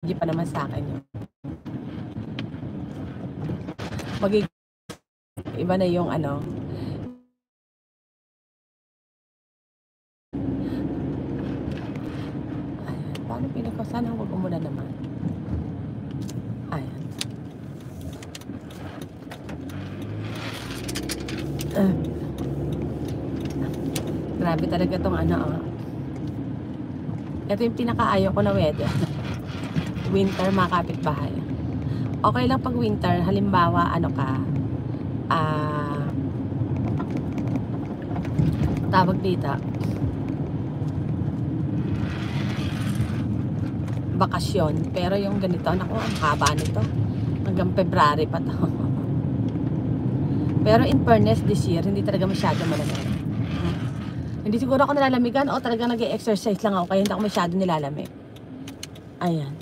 Hindi pa naman sa akin yun. Magiging iba na yung ano. Ayan. Paano pinako? Sana huwag umulan naman. Ayan. Grabe talaga tong ano. Ito yung pinakaayaw ko na weather. Winter, mga kapitbahay. Okay lang pag winter, halimbawa ano ka, tawag dito, bakasyon. Pero yung ganito, naku, ang haba nito. Hanggang February pa to. Pero in fairness, this year, hindi talaga masyado malamig. Hindi siguro ako nilalamigan o talaga nag-exercise lang ako kaya hindi ako masyado nilalamig. Ayan.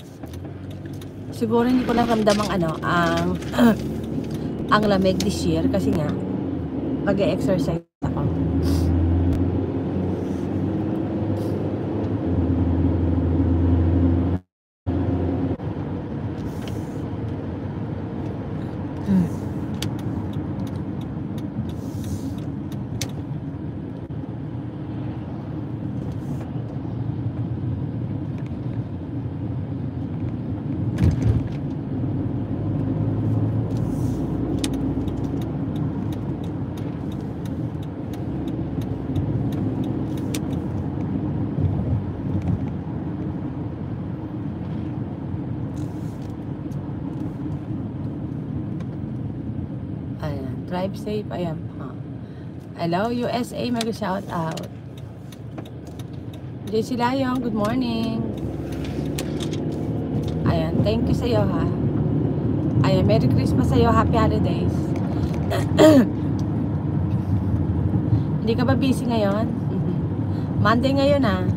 Siguro hindi ko lang ramdam ang ano, ang lamig this year kasi nga nag-exercise ako. Drive safe, ayan. Hello, USA, mag-shout out. JC Layong, good morning. Ayan, thank you sa'yo ha. Ayan, Merry Christmas sa'yo, Happy Holidays. Hindi ka ba busy ngayon? Monday ngayon ha.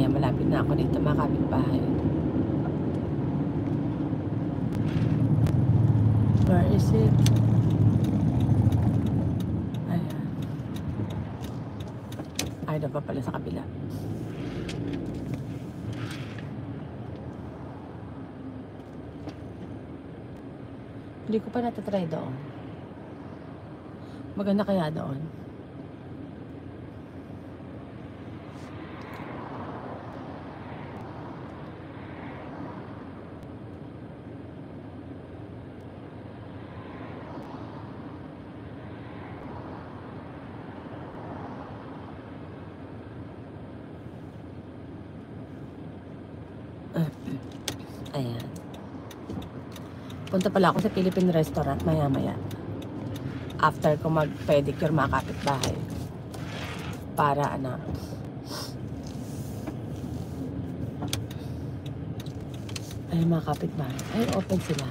Malapit na ako dito mga kapitbahay. Where is it? Ayan. Ay, doon pa pala sa kabila. Hindi ko pa natatry doon. Maganda kaya doon? Ayan. Punta pala ako sa Philippine restaurant maya-maya. After ko mag-pedicure mga kapitbahay. Para ano. Ay mga kapitbahay. Ay open sila.